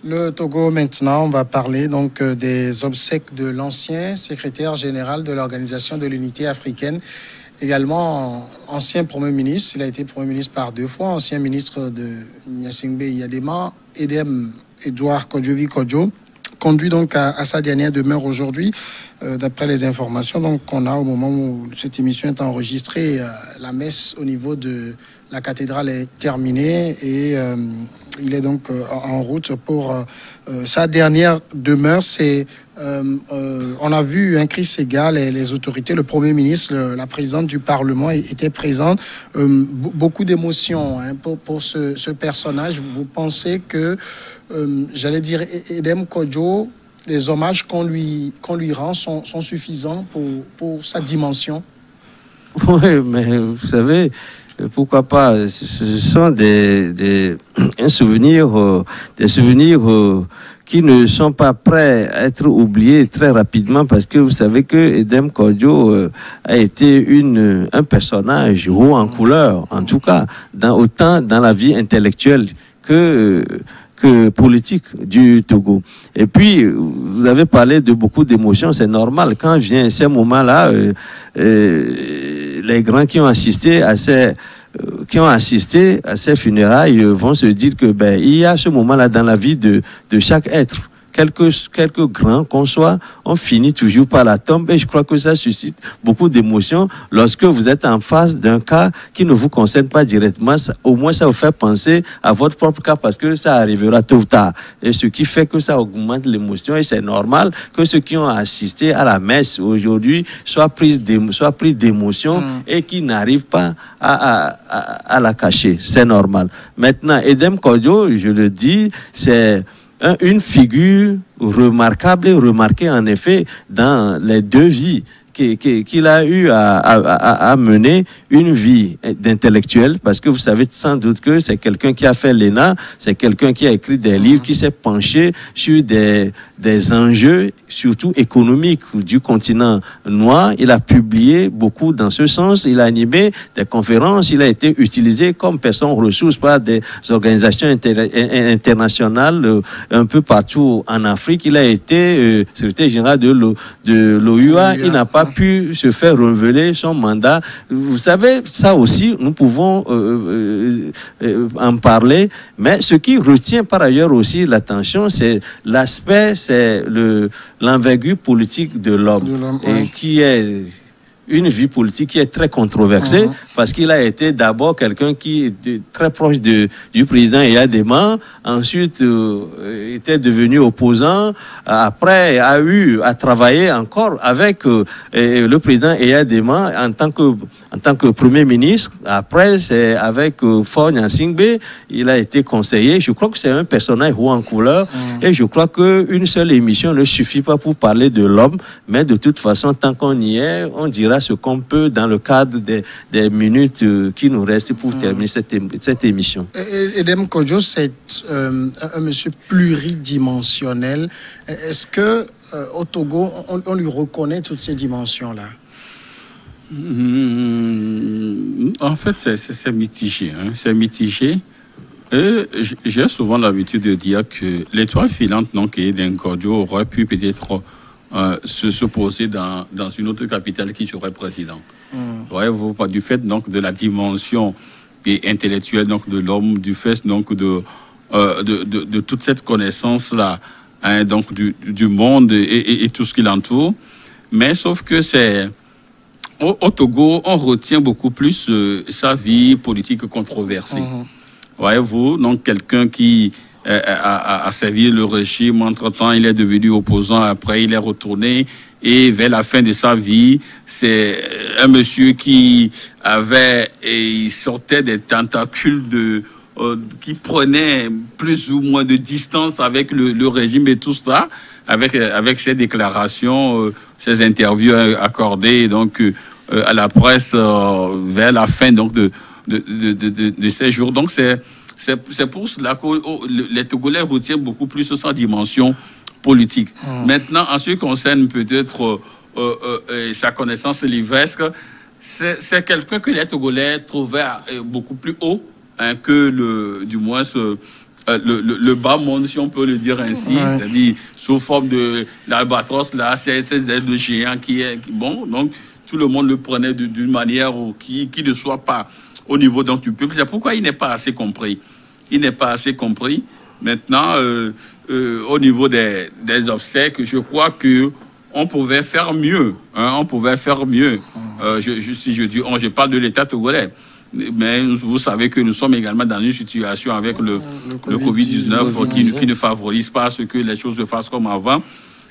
Le Togo, maintenant, on va parler donc des obsèques de l'ancien secrétaire général de l'Organisation de l'Unité africaine, également ancien Premier ministre. Il a été Premier ministre par 2 fois, ancien ministre de Gnassingbé Yadema, Edem Edouard Kodjovi Kodjo, conduit donc à sa dernière demeure aujourd'hui, d'après les informations donc qu'on a au moment où cette émission est enregistrée. La messe au niveau de la cathédrale est terminée et il est donc en route pour sa dernière demeure. On a vu un cri égal et les autorités, le Premier ministre, la présidente du Parlement étaient présentes. Beaucoup d'émotions pour ce personnage. Vous pensez que, j'allais dire, Edem Kodjo, les hommages qu'on lui rend sont suffisants pour sa dimension? Oui, mais vous savez, pourquoi pas, ce sont des souvenirs qui ne sont pas prêts à être oubliés très rapidement, parce que vous savez que Edem Kodjo a été un personnage haut en couleur, en tout cas, autant dans la vie intellectuelle que politique du Togo. Et puis, vous avez parlé de beaucoup d'émotions, c'est normal. Quand vient ces moments-là, les grands qui ont assisté à ces funérailles vont se dire que il y a ce moment-là dans la vie de chaque être. Quelque grand qu'on soit, on finit toujours par la tombe, et je crois que ça suscite beaucoup d'émotions lorsque vous êtes en face d'un cas qui ne vous concerne pas directement. Au moins, ça vous fait penser à votre propre cas, parce que ça arrivera tôt ou tard. Et ce qui fait que ça augmente l'émotion, et c'est normal que ceux qui ont assisté à la messe aujourd'hui soient pris d'émotion et qui n'arrivent pas à la cacher. C'est normal. Maintenant, Edem Kodjo, je le dis, c'est une figure remarquable et remarquée en effet dans les 2 vies qu'il a eu à mener, une vie d'intellectuel, parce que vous savez sans doute que c'est quelqu'un qui a fait l'ENA, c'est quelqu'un qui a écrit des livres, qui s'est penché sur des enjeux, surtout économiques, du continent noir. Il a publié beaucoup dans ce sens, il a animé des conférences, il a été utilisé comme personne ressource par des organisations internationales un peu partout en Afrique. Il a été secrétaire général de l'OUA, il n'a pas pu se faire renouveler son mandat. Vous savez, ça aussi, nous pouvons en parler, mais ce qui retient par ailleurs aussi l'attention, c'est l'aspect, c'est l'envergure politique de l'homme, et qui est une vie politique qui est très controversée, parce qu'il a été d'abord quelqu'un qui était très proche du président Eyadema, ensuite était devenu opposant, après a travaillé encore avec le président Eyadema en tant que Premier ministre. Après, c'est avec Faure Gnassingbé, il a été conseiller. Je crois que c'est un personnage haut en couleur, et je crois qu'une seule émission ne suffit pas pour parler de l'homme, mais de toute façon, tant qu'on y est, on dira ce qu'on peut dans le cadre des minutes qui nous restent pour terminer cette émission. Edem Kodjo, c'est un monsieur pluridimensionnel. Est-ce que au Togo, on lui reconnaît toutes ces dimensions-là? En fait, c'est mitigé. C'est mitigé. Et j'ai souvent l'habitude de dire que l'étoile filante d'Edem Kodjo aurait pu peut-être se poser dans une autre capitale qui serait président. Voyez-vous, du fait donc de la dimension et intellectuelle donc de l'homme, du fait donc de toute cette connaissance là, donc du monde et tout ce qui l'entoure. Mais sauf que c'est au Togo, on retient beaucoup plus sa vie politique controversée. Voyez-vous, donc quelqu'un qui a servi le régime, entre-temps il est devenu opposant, après il est retourné, et vers la fin de sa vie, c'est un monsieur qui il sortait des tentacules qui prenait plus ou moins de distance avec le régime et tout ça, avec ses déclarations, ses interviews accordées donc à la presse vers la fin donc de ces jours. Donc c'est pour cela que les Togolais retiennent beaucoup plus sa dimension politique. Maintenant, en ce qui concerne peut-être sa connaissance livresque, c'est quelqu'un que les Togolais trouvaient beaucoup plus haut que le bas monde, si on peut le dire ainsi, c'est-à-dire sous forme de l'albatros, là, c'est ces ailes de géant bon, donc tout le monde le prenait d'une manière qui ne soit pas au niveau donc, du peuple. C'est pourquoi il n'est pas assez compris. Il n'est pas assez compris. Maintenant, au niveau des obsèques, je crois que on pouvait faire mieux. Hein, on pouvait faire mieux. Si je dis je parle de l'État togolais. Mais vous savez que nous sommes également dans une situation avec le Covid-19 qui ne favorise pas à ce que les choses se fassent comme avant.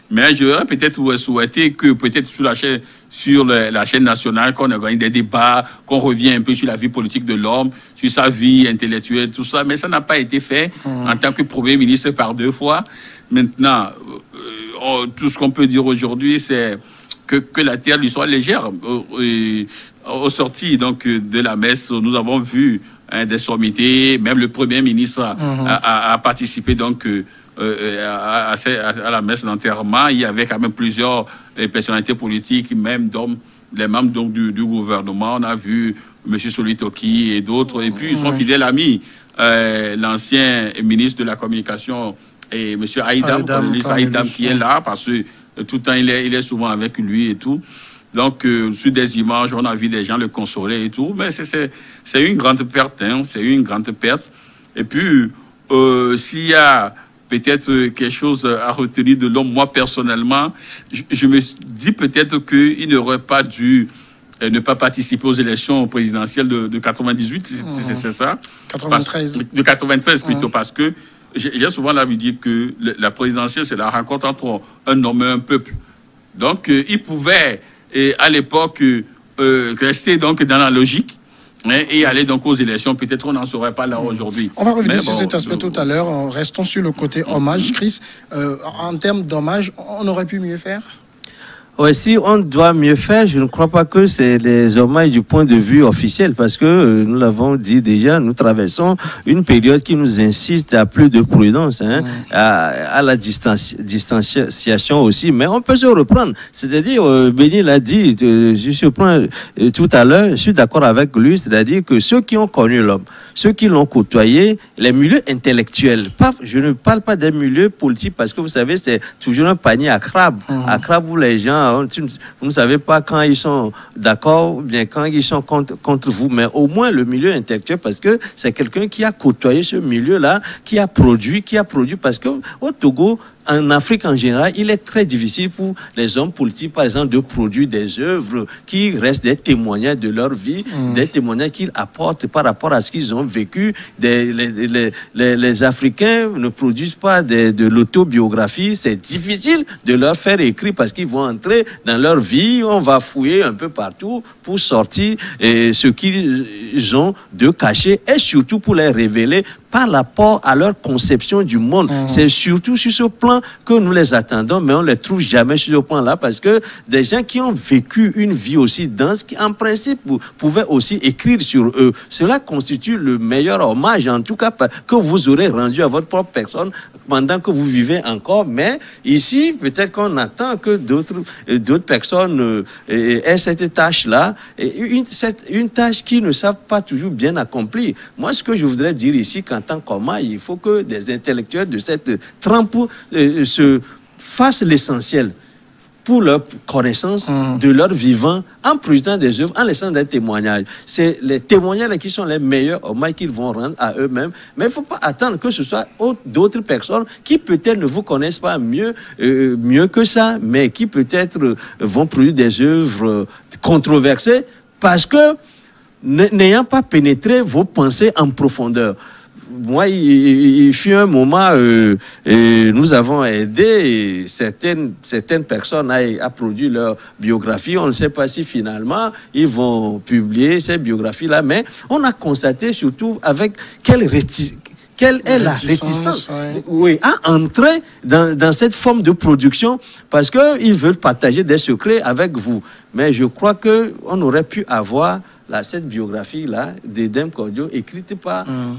Mais j'aurais peut-être souhaité que peut-être sur la chaîne nationale, qu'on organise des débats, qu'on revienne un peu sur la vie politique de l'homme, sur sa vie intellectuelle, tout ça. Mais ça n'a pas été fait en tant que Premier ministre par 2 fois. Maintenant, tout ce qu'on peut dire aujourd'hui, c'est que la terre lui soit légère. Au sorti donc de la messe, nous avons vu des sommités, même le Premier ministre a participé donc à la messe d'enterrement. Il y avait quand même plusieurs personnalités politiques, même les membres donc, du gouvernement. On a vu M. Solitoki et d'autres, et puis son fidèle ami, l'ancien ministre de la Communication, et M. Haïdam qui est là, parce que tout le temps il est souvent avec lui et tout. Donc, sur des images, on a vu des gens le consoler et tout. Mais c'est une grande perte, hein, c'est une grande perte. Et puis, s'il y a peut-être quelque chose à retenir de l'homme, moi, personnellement, je me dis peut-être qu'il n'aurait pas dû ne pas participer aux élections présidentielles de 98, c'est ça? 93. De 93 plutôt, parce que j'ai souvent l'habitude que la présidentielle, c'est la rencontre entre un homme et un peuple. Donc, il pouvait... Et à l'époque, rester donc dans la logique et aller donc aux élections. Peut-être on n'en serait pas là aujourd'hui. On va revenir sur cet aspect tout à l'heure. Restons sur le côté hommage. Chris, en termes d'hommage, on aurait pu mieux faire? Ouais, si on doit mieux faire, je ne crois pas que c'est les hommages du point de vue officiel, parce que nous l'avons dit déjà, nous traversons une période qui nous incite à plus de prudence, hein, à la distanciation aussi, mais on peut se reprendre. C'est-à-dire, Béni l'a dit, je suis tout à l'heure, je suis d'accord avec lui, c'est-à-dire que ceux qui ont connu l'homme, ceux qui l'ont côtoyé, les milieux intellectuels, je ne parle pas des milieux politiques, parce que vous savez, c'est toujours un panier à crabes, où les gens, vous ne savez pas quand ils sont d'accord ou bien quand ils sont contre vous, mais au moins le milieu intellectuel, parce que c'est quelqu'un qui a côtoyé ce milieu-là, qui a produit, parce que au Togo, en Afrique en général, il est très difficile pour les hommes politiques, par exemple, de produire des œuvres qui restent des témoignages de leur vie, des témoignages qu'ils apportent par rapport à ce qu'ils ont vécu. Les Africains ne produisent pas de l'autobiographie. C'est difficile de leur faire écrire parce qu'ils vont entrer dans leur vie. On va fouiller un peu partout pour sortir ce qu'ils ont de caché et surtout pour les révéler par rapport à leur conception du monde. C'est surtout sur ce plan que nous les attendons, mais on ne les trouve jamais sur ce plan-là, parce que des gens qui ont vécu une vie aussi dense, qui en principe pouvaient aussi écrire sur eux, cela constitue le meilleur hommage, en tout cas, que vous aurez rendu à votre propre personne pendant que vous vivez encore. Mais ici, peut-être qu'on attend que d'autres personnes aient cette tâche-là, une tâche qu'ils ne savent pas toujours bien accomplir. Moi, ce que je voudrais dire ici, qu'en tant qu'hommage, il faut que des intellectuels de cette trempe se fassent l'essentiel pour leur connaissance de leur vivant, en produisant des œuvres, en laissant des témoignages. C'est les témoignages qui sont les meilleurs hommages qu'ils vont rendre à eux-mêmes. Mais il ne faut pas attendre que ce soit d'autres personnes qui peut-être ne vous connaissent pas mieux que ça, mais qui peut-être vont produire des œuvres controversées parce que, n'ayant pas pénétré vos pensées en profondeur. Moi, il fut un moment, nous avons aidé certaines personnes à produire leur biographie. On ne sait pas si finalement ils vont publier ces biographies-là, mais on a constaté surtout avec quelle est la réticence à entrer dans cette forme de production, parce qu'ils veulent partager des secrets avec vous. Mais je crois qu'on aurait pu avoir cette biographie-là d'Edem Kordio, écrite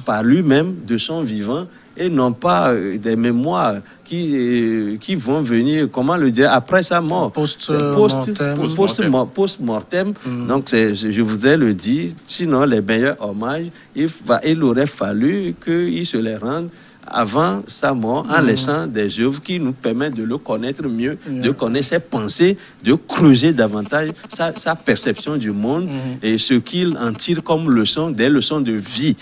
par lui-même, de son vivant, et non pas des mémoires qui vont venir, comment le dire, après sa mort. Post-mortem. Donc, je voudrais le dire, sinon les meilleurs hommages, il aurait fallu qu'ils se les rendent avant sa mort en laissant des œuvres qui nous permettent de le connaître mieux, de connaître ses pensées, de creuser davantage sa perception du monde et ce qu'il en tire comme leçon, des leçons de vie.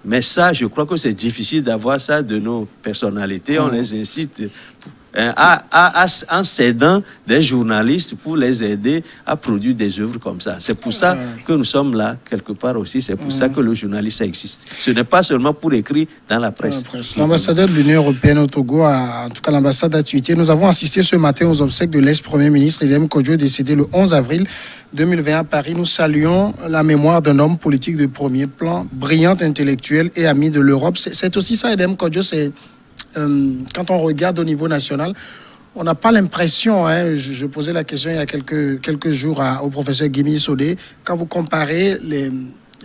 Mais ça, je crois que c'est difficile d'avoir ça de nos personnalités. On les incite en s'aidant des journalistes pour les aider à produire des œuvres comme ça. C'est pour ça que nous sommes là, quelque part aussi. C'est pour ça que le journaliste existe. Ce n'est pas seulement pour écrire dans la presse. L'ambassadeur de l'Union européenne au Togo, en tout cas l'ambassade a tweeté. Nous avons assisté ce matin aux obsèques de l'ex-premier ministre Edem Kodjo, décédé le 11 avril 2020 à Paris. Nous saluons la mémoire d'un homme politique de premier plan, brillant intellectuel et ami de l'Europe. C'est aussi ça, Edem Kodjo, c'est... quand on regarde au niveau national, on n'a pas l'impression, je posais la question il y a quelques jours au professeur Guimi Sodé, quand vous comparez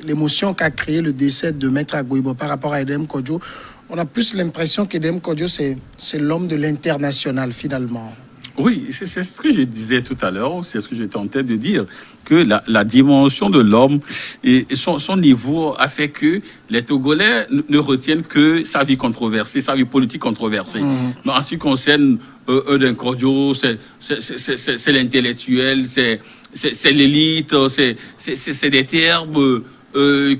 l'émotion qu'a créé le décès de Maître Agboibo par rapport à Edem Kodjo, on a plus l'impression qu'Edem Kodjo, c'est l'homme de l'international finalement. Oui, c'est ce que je disais tout à l'heure, c'est ce que je tentais de dire, que la dimension de l'homme et son niveau a fait que les Togolais ne retiennent que sa vie controversée, sa vie politique controversée. En ce qui concerne Edem Kodjo, c'est l'intellectuel, c'est l'élite, c'est des termes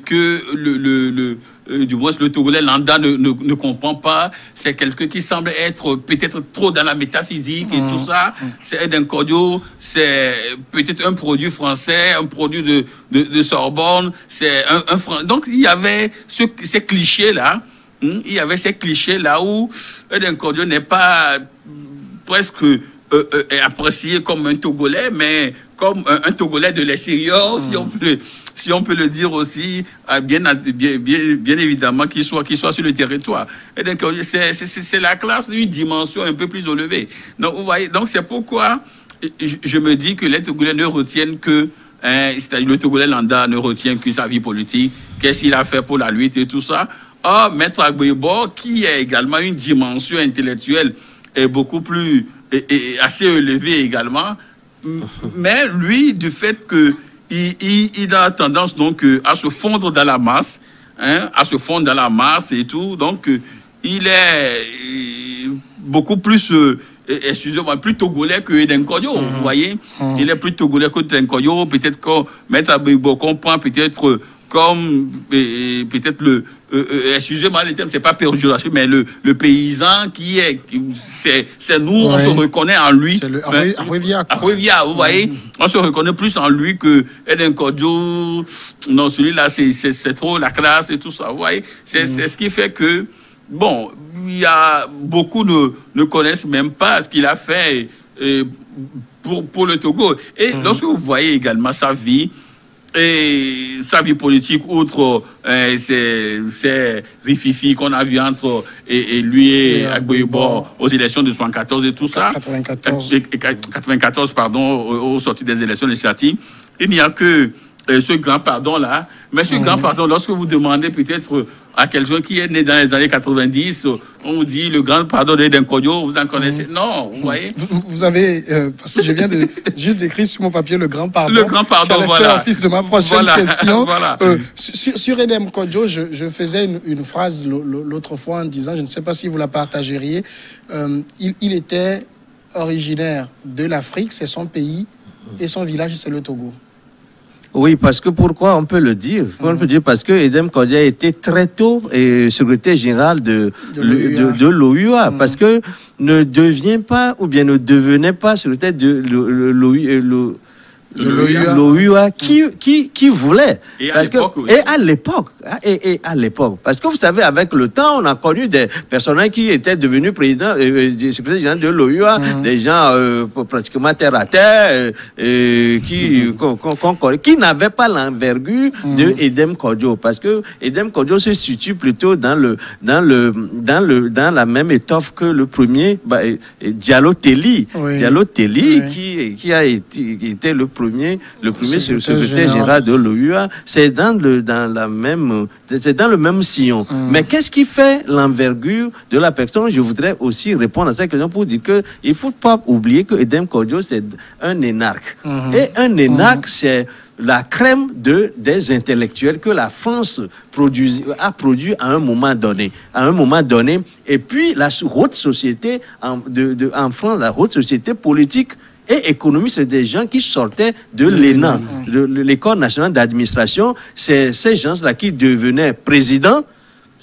que du moins le Togolais lambda ne comprend pas. C'est quelqu'un qui semble être peut-être trop dans la métaphysique et tout ça. C'est Edem Kodjo, c'est peut-être un produit français, un produit de Sorbonne. C'est donc il y avait ces clichés-là. Il y avait ces clichés-là où Edem Kodjo n'est pas presque apprécié comme un Togolais, mais comme un Togolais de l'extérieur, si on peut le dire aussi, bien évidemment, qu'il soit sur le territoire. Et donc, c'est la classe d'une dimension un peu plus élevée. Donc, vous voyez, donc c'est pourquoi je me dis que les Togolais ne retiennent que, c'est-à-dire le Togolais lambda ne retient que sa vie politique, qu'est-ce qu'il a fait pour la lutte et tout ça. Or, Maître Agboibo, qui a également une dimension intellectuelle est beaucoup plus, assez élevée également, mais lui, du fait que il a tendance donc à se fondre dans la masse, et tout. Donc, il est beaucoup plus, excusez-moi, plus togolais que Edem Kodjo, vous voyez. Il est plus togolais que Edem Kodjo. Peut-être qu'on Maître Agboibo comprend peut-être comme peut-être excusez-moi le terme, c'est pas péjoratif, mais le paysan c'est nous, on se reconnaît en lui. C'est le Arwevia, vous voyez, on se reconnaît plus en lui que Edem Kodjo. Non, celui-là, c'est trop la classe et tout ça, vous voyez. C'est ce qui fait que, bon, il y a beaucoup ne connaissent même pas ce qu'il a fait pour le Togo. Et lorsque vous voyez également sa vie, et sa vie politique, outre ces rififi qu'on a vu entre lui et Agboibo aux élections de 1974 et tout ça, 94 pardon, aux sorties des élections législatives, il n'y a que ce grand pardon-là. Mais ce grand pardon, lorsque vous demandez peut-être à quelqu'un qui est né dans les années 90, on vous dit le grand pardon d'Edem Kodjo, vous en connaissez? Non, vous voyez. Vous avez, parce que je viens de juste d'écrire sur mon papier le grand pardon. Le grand pardon, voilà. Fait office de ma prochaine question. Voilà. Sur Edem Kodjo, je faisais une phrase l'autre fois en disant, je ne sais pas si vous la partageriez, il était originaire de l'Afrique, c'est son pays, et son village, c'est le Togo. Oui, parce que pourquoi on peut le dire? On peut dire parce que Edem Kodjo a été très tôt secrétaire général de l'OUA, parce que ne devient pas ou bien ne devenait pas secrétaire de l'OUA qui voulait. Et à l'époque. Et à l'époque. Parce que vous savez, avec le temps, on a connu des personnages qui étaient devenus présidents, secrétaires généraux de l'OUA, des gens pratiquement terre à terre, qui n'avaient pas l'envergure de Edem Kodjo. Parce que Edem Kodjo se situe plutôt dans la même étoffe que le premier, Diallo Telli. Oui. Diallo Telli, qui a été le premier secrétaire général de l'OUA, c'est dans le même sillon. Mais qu'est-ce qui fait l'envergure de la personne? Je voudrais aussi répondre à cette question pour dire qu'il ne faut pas oublier que Edem Kodjo, c'est un énarque. Et un énarque, c'est la crème des intellectuels que la France a produit à un moment donné. Et puis la haute société en France, la haute société politique et économique, c'est des gens qui sortaient de l'ENA, de l'École nationale d'administration. C'est ces gens-là qui devenaient présidents.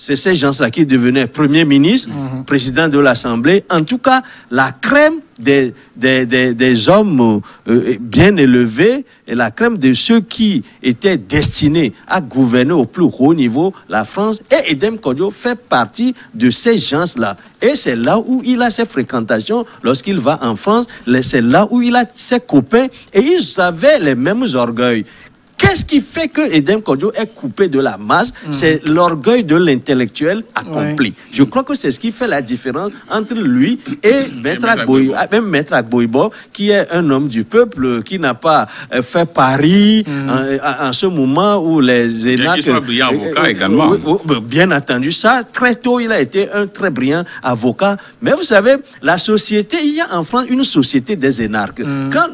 C'est ces gens-là qui devenaient Premier ministre, président de l'Assemblée. En tout cas, la crème des hommes bien élevés et la crème de ceux qui étaient destinés à gouverner au plus haut niveau la France. Et Edem Kodjo fait partie de ces gens-là. Et c'est là où il a ses fréquentations lorsqu'il va en France. C'est là où il a ses copains. Et ils avaient les mêmes orgueils. Qu'est-ce qui fait que Edem Kodjo est coupé de la masse? C'est l'orgueil de l'intellectuel accompli. Je crois que c'est ce qui fait la différence entre lui et Maître Agboibo, qui est un homme du peuple, qui n'a pas fait Paris en ce moment où les énarques... Il est brillant avocat également. Bien entendu, ça, très tôt, il a été un très brillant avocat. Mais vous savez, la société, il y a en France une société des énarques.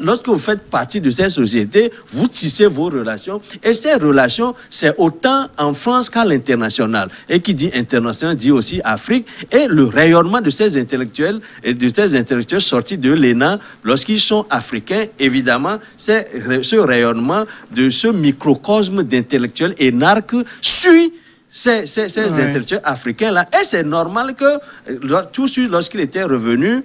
Lorsque vous faites partie de cette société, vous tissez vos relations. Et ces relations, c'est autant en France qu'à l'international. Et qui dit international dit aussi Afrique. Et le rayonnement de ces intellectuels et de ces intellectuels sortis de l'ENA, lorsqu'ils sont africains, évidemment, c'est ce rayonnement de ce microcosme d'intellectuels énarques suit ces intellectuels africains-là. Et c'est normal que tout de suite, lorsqu'il était revenu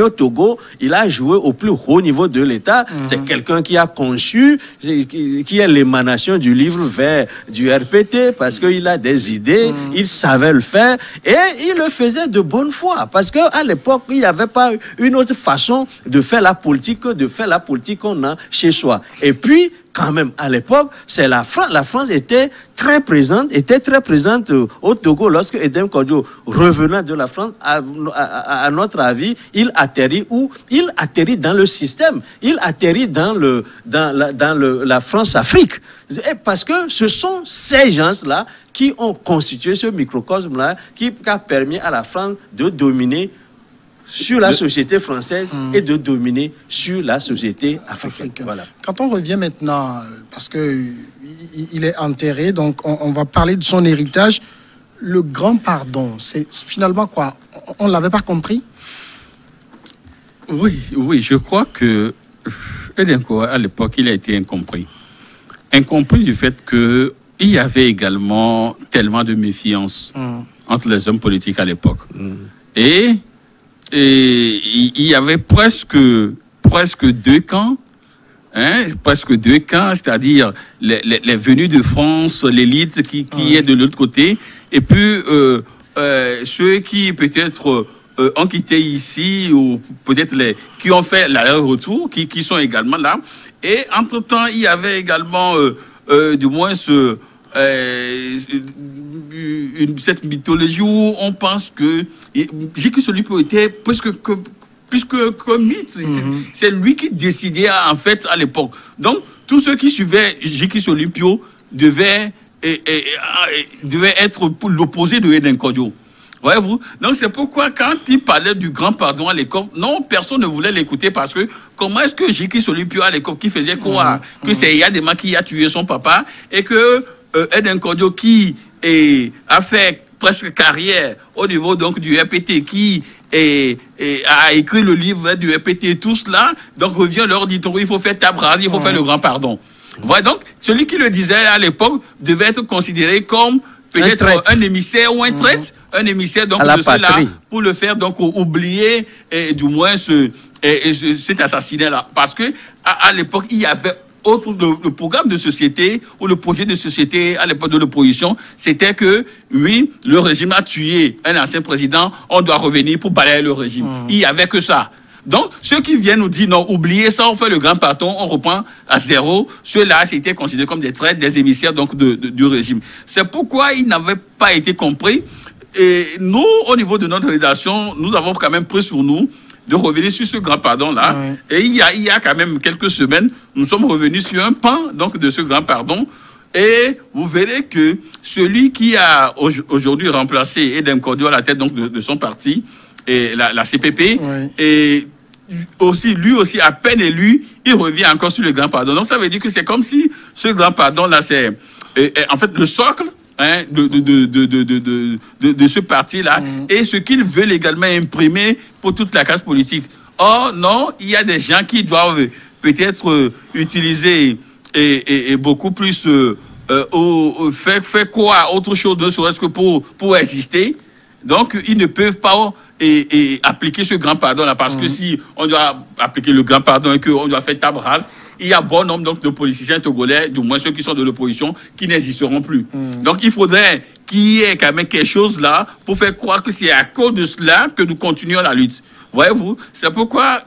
au Togo, il a joué au plus haut niveau de l'État. C'est quelqu'un qui a conçu, qui est l'émanation du livre vert du RPT, parce qu'il a des idées, il savait le faire, et il le faisait de bonne foi. Parce qu'à l'époque, il n'y avait pas une autre façon de faire la politique que de faire la politique qu'on a chez soi. Et puis, quand même, à l'époque, c'est la France était très présente au Togo. Lorsque Edem Kodjo, revenant de la France, à notre avis, il atterrit où? Il atterrit dans le système. Il atterrit dans la France-Afrique. Parce que ce sont ces gens-là qui ont constitué ce microcosme-là qui a permis à la France de dominer sur la société française et de dominer sur la société africaine. Voilà. Quand on revient maintenant, parce que il est enterré, donc on va parler de son héritage. Le grand pardon, c'est finalement quoi? On ne l'avait pas compris? Oui, je crois que Edenko, à l'époque, il a été incompris. Incompris du fait qu'il y avait également tellement de méfiance entre les hommes politiques à l'époque. Et il y avait presque deux camps, c'est-à-dire les venus de France, l'élite qui est de l'autre côté, et puis ceux qui peut-être ont quitté ici, ou peut-être qui ont fait l'aller-retour, qui sont également là. Et entre-temps, il y avait également, du moins, cette mythologie où on pense que J.K. Solipo était presque comme mythe. C'est lui qui décidait en fait à l'époque. Donc tous ceux qui suivaient J.K. Solipo devaient être pour l'opposé de Edem Kodjo. Voyez-vous? Donc c'est pourquoi quand il parlait du grand pardon à l'école, non, personne ne voulait l'écouter parce que comment est-ce que J.K. Solipo à l'école qui faisait croire que c'est Yadema qui a tué son papa et que Edem Kodjo qui a fait presque carrière au niveau donc du RPT, qui a écrit le livre du RPT, tout cela, donc revient leur dit il faut faire table rase, il faut faire le grand pardon. Voilà, donc celui qui le disait à l'époque devait être considéré comme peut-être un émissaire ou un traître, un émissaire donc de cela pour le faire donc oublier du moins cet assassinat-là, parce que à l'époque il y avait le programme de société ou le projet de société à l'époque de l'opposition, c'était que, oui, le régime a tué un ancien président, on doit revenir pour balayer le régime. Il n'y avait que ça. Donc, ceux qui viennent nous dire, non, oubliez ça, on fait le grand pardon, on reprend à zéro, ceux-là, c'était considéré comme des traîtres, des émissaires donc, du régime. C'est pourquoi ils n'avaient pas été compris. Et nous, au niveau de notre rédaction, nous avons quand même pris sur nous de revenir sur ce grand pardon-là. Et il y a quand même quelques semaines, nous sommes revenus sur un pan donc, de ce grand pardon. Et vous verrez que celui qui a aujourd'hui remplacé Edem Kodjo à la tête donc, de son parti, et la CPP, et lui aussi, à peine élu, il revient encore sur le grand pardon. Donc, ça veut dire que c'est comme si ce grand pardon-là, c'est en fait le socle de ce parti-là et ce qu'ils veulent également imprimer pour toute la classe politique. Or, non, il y a des gens qui doivent peut-être utiliser et beaucoup plus faire quoi autre chose, ne serait-ce que pour exister. Donc, ils ne peuvent pas appliquer ce grand pardon-là, parce que si on doit appliquer le grand pardon et qu'on doit faire table rase, il y a bon nombre donc, de politiciens togolais, du moins ceux qui sont de l'opposition, qui n'existeront plus. Donc, il faudrait qu'il y ait quand même quelque chose là pour faire croire que c'est à cause de cela que nous continuons la lutte. Voyez-vous, c'est pourquoi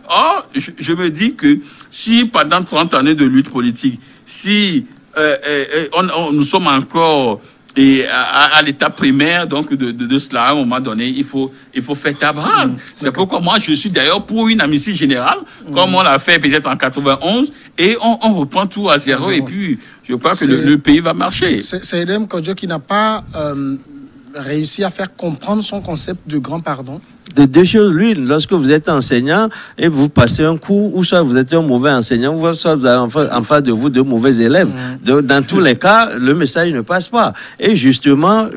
je me dis que si pendant 30 années de lutte politique, si nous sommes encore à l'état primaire donc de cela, à un moment donné, il faut faire table rase. C'est pourquoi moi je suis d'ailleurs pour une amnistie générale, comme on l'a fait peut-être en 91, et on reprend tout à zéro, et puis je crois que le pays va marcher. C'est Edem Kodjo qui n'a pas réussi à faire comprendre son concept de grand pardon. De deux choses l'une, lorsque vous êtes enseignant et vous passez un cours, ou soit vous êtes un mauvais enseignant, ou soit vous avez en face de vous de mauvais élèves. Dans tous les cas, le message ne passe pas. Et justement,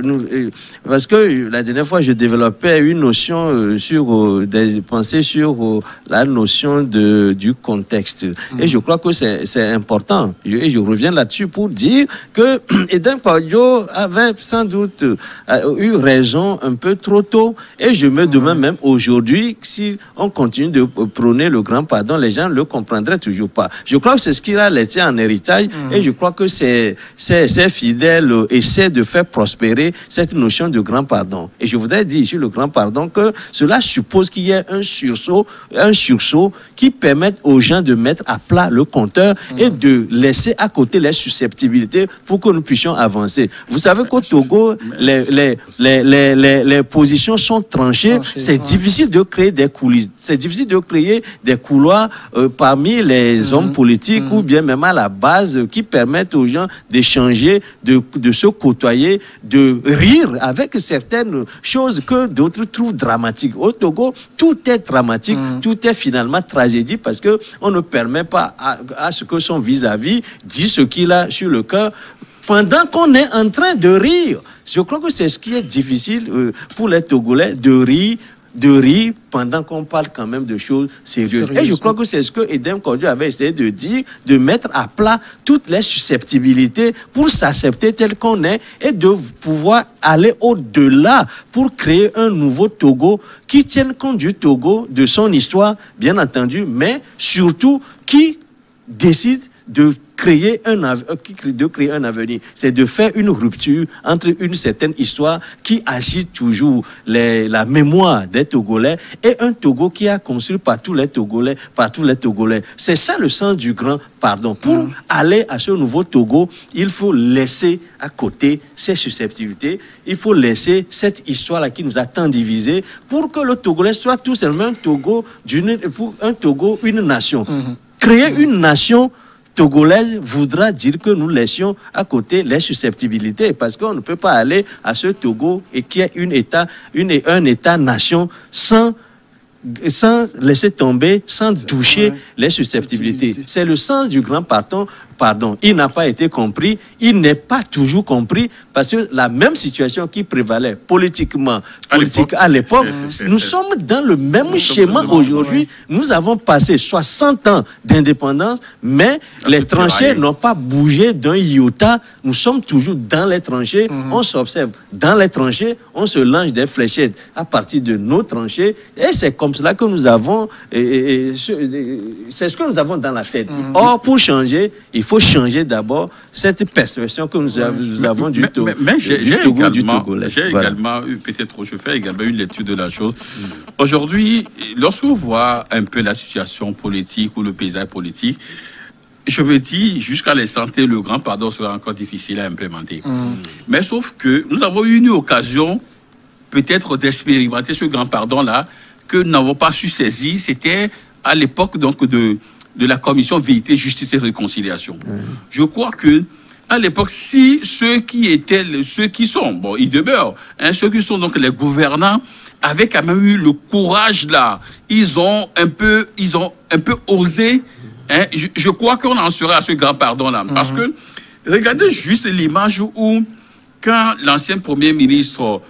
parce que la dernière fois, je développais une notion des pensées sur la notion du contexte. Et je crois que c'est important. Et je reviens là-dessus pour dire que Edem Kodjo avait sans doute eu raison un peu trop tôt. Et je me demande même aujourd'hui, si on continue de prôner le grand pardon, les gens ne le comprendraient toujours pas. Je crois que c'est ce qu'il a laissé en héritage, et je crois que ces fidèles essaient de faire prospérer cette notion de grand pardon. Et je voudrais dire sur le grand pardon que cela suppose qu'il y ait un sursaut qui permette aux gens de mettre à plat le compteur et de laisser à côté les susceptibilités pour que nous puissions avancer. Vous savez qu'au Togo, les positions sont tranchées. C'est difficile de créer des coulisses. C'est difficile de créer des couloirs parmi les hommes politiques ou bien même à la base qui permettent aux gens d'échanger, de se côtoyer, de rire avec certaines choses que d'autres trouvent dramatiques. Au Togo, tout est dramatique, tout est finalement tragédie parce qu'on ne permet pas à ce que son vis-à-vis dise ce qu'il a sur le cœur pendant qu'on est en train de rire. Je crois que c'est ce qui est difficile pour les Togolais, de rire pendant qu'on parle quand même de choses sérieuses. Et je crois que c'est ce que Edem Kodjo avait essayé de dire, de mettre à plat toutes les susceptibilités pour s'accepter tel qu'on est et de pouvoir aller au-delà pour créer un nouveau Togo qui tienne compte du Togo, de son histoire, bien entendu, mais surtout qui décide de créer un avenir. C'est de faire une rupture entre une certaine histoire qui agite toujours la mémoire des Togolais et un Togo qui a construit par tous les Togolais. C'est ça le sens du grand pardon. Pour aller à ce nouveau Togo, il faut laisser à côté ces susceptibilités, il faut laisser cette histoire-là qui nous a tant divisés pour que le Togolais soit tout simplement un Togo, une nation. Créer une nation togolaise voudra dire que nous laissions à côté les susceptibilités parce qu'on ne peut pas aller à ce Togo et qu'il y ait un État-nation sans laisser tomber, sans toucher les susceptibilités. C'est le sens du grand pardon. Il n'a pas été compris, il n'est pas toujours compris parce que la même situation qui prévalait politiquement à l'époque, nous sommes dans le même schéma aujourd'hui. Nous avons passé 60 ans d'indépendance, mais les tranchées n'ont pas bougé d'un iota. Nous sommes toujours dans les tranchées, on s'observe dans les tranchées, on se lance des fléchettes à partir de nos tranchées et c'est comme cela que nous avons, c'est ce que nous avons dans la tête. Or, pour changer, il faut changer d'abord cette perception que nous avons du Togo. Mais j'ai également eu, peut-être, je fais également une lecture de la chose. Aujourd'hui, lorsqu'on voit un peu la situation politique ou le paysage politique, je me dis, jusqu'à l'instant T, le grand pardon sera encore difficile à implémenter. Mais sauf que nous avons eu une occasion, peut-être, d'expérimenter ce grand pardon-là, que nous n'avons pas su saisir. C'était à l'époque donc de la commission Vérité, Justice et Réconciliation. Je crois que à l'époque, si ceux qui sont, bon, ils demeurent, ceux qui sont donc les gouvernants avaient quand même eu le courage là. Ils ont un peu osé. Hein, je crois qu'on en serait à ce grand pardon là. Parce que, regardez juste l'image où, quand l'ancien Premier ministre,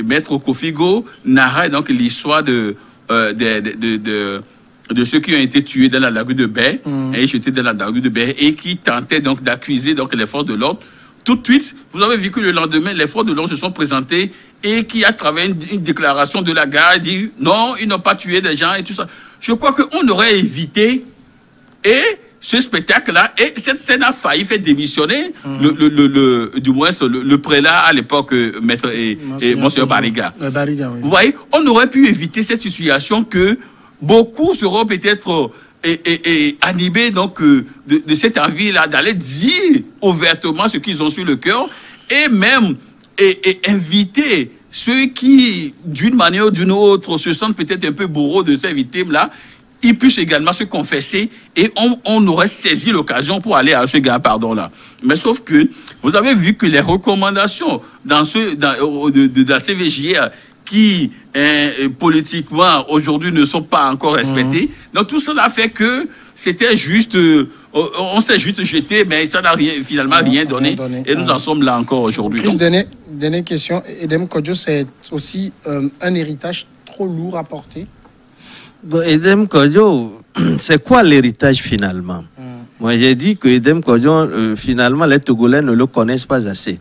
Maître Kofigo, narrait donc l'histoire de ceux qui ont été tués dans la lagune de Baie, et jetés dans la lagune de Baie, et qui tentaient donc d'accuser donc les forces de l'ordre. Tout de suite, vous avez vu que le lendemain, les forces de l'ordre se sont présentées et qui, à travers une déclaration de la garde, dit non, ils n'ont pas tué des gens et tout ça. Je crois qu'on aurait évité ce spectacle-là, et cette scène a failli faire démissionner du moins le prélat à l'époque, maître et Monsieur Bariga. Bariga, oui. Vous voyez, on aurait pu éviter cette situation que beaucoup seront peut-être animés donc, de cette envie-là d'aller dire ouvertement ce qu'ils ont sur le cœur, et même inviter ceux qui, d'une manière ou d'une autre, se sentent peut-être un peu bourreaux de ces victimes-là, ils puissent également se confesser, et on aurait saisi l'occasion pour aller à ce grand pardon-là. Mais sauf que vous avez vu que les recommandations dans la CVJR qui politiquement aujourd'hui ne sont pas encore respectées. Donc tout cela fait que c'était juste, on s'est juste jeté, mais ça n'a finalement rien donné. Et nous en sommes là encore aujourd'hui. Chris, dernière question. Edem Kodjo, c'est aussi un héritage trop lourd à porter? Bon, Edem Kodjo, c'est quoi l'héritage finalement? Moi j'ai dit que Edem Kodjo, finalement les Togolais ne le connaissent pas assez.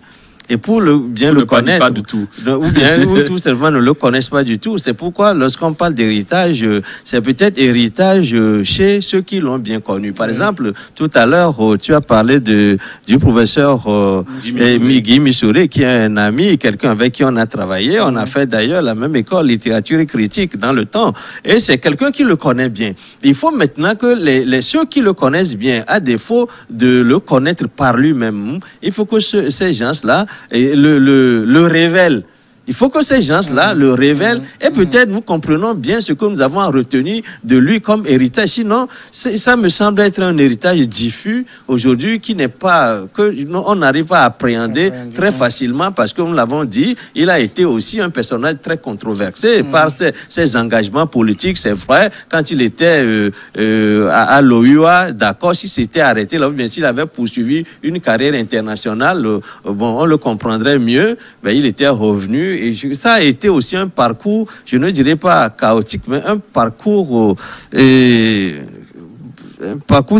Et pour bien le connaître, pas du tout. ou tout simplement ne le connaissent pas du tout. C'est pourquoi lorsqu'on parle d'héritage, c'est peut-être héritage chez ceux qui l'ont bien connu. Par exemple, tout à l'heure, tu as parlé du professeur Guy Missouré, qui est un ami, quelqu'un avec qui on a travaillé. On a fait d'ailleurs la même école littérature et critique dans le temps. Et c'est quelqu'un qui le connaît bien. Il faut maintenant que ceux qui le connaissent bien, à défaut de le connaître par lui-même, il faut que ces gens-là le révèlent. Il faut que ces gens-là le révèlent, et peut-être nous comprenons bien ce que nous avons retenu de lui comme héritage. Sinon, ça me semble être un héritage diffus aujourd'hui qui n'est pas, que on n'arrive pas à appréhender très facilement, parce que nous l'avons dit, il a été aussi un personnage très controversé par ses engagements politiques. C'est vrai, quand il était à l'OUA, d'accord, s'il s'était arrêté là, bien s'il avait poursuivi une carrière internationale, bon, on le comprendrait mieux, mais il était revenu. Et ça a été aussi un parcours, je ne dirais pas chaotique, mais un parcours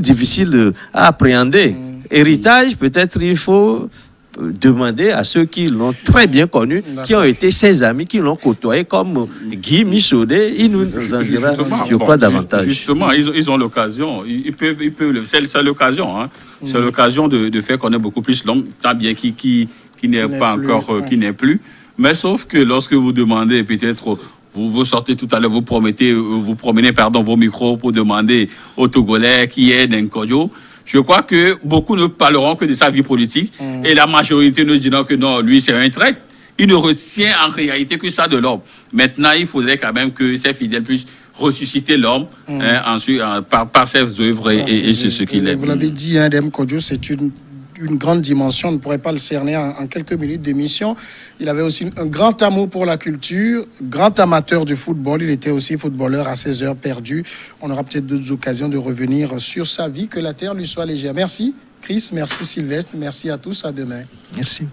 difficile à appréhender. Héritage, peut-être il faut demander à ceux qui l'ont très bien connu, qui ont été ses amis, qui l'ont côtoyé, comme Guy Michaudé. Il nous en dira, je crois, davantage. Justement, ils ont l'occasion, c'est l'occasion, hein. C'est l'occasion de faire connaître beaucoup plus l'homme, tant bien qui n'est pas encore, qui n'est plus. Mais sauf que lorsque vous demandez, peut-être, vous sortez tout à l'heure, vous promenez vos micros pour demander aux Togolais qui est Nkodjo, je crois que beaucoup ne parleront que de sa vie politique, et la majorité ne diront que non, lui c'est un traître. Il ne retient en réalité que ça de l'homme. Maintenant, il faudrait quand même que ses fidèles puissent ressusciter l'homme ensuite par ses œuvres et c'est ce qu'il est. Vous l'avez dit, Edem Kodjo, c'est une grande dimension, on ne pourrait pas le cerner en quelques minutes d'émission. Il avait aussi un grand amour pour la culture, grand amateur du football. Il était aussi footballeur à ses heures perdues. On aura peut-être d'autres occasions de revenir sur sa vie. Que la terre lui soit légère. Merci Chris, merci Sylvestre, merci à tous, à demain. Merci.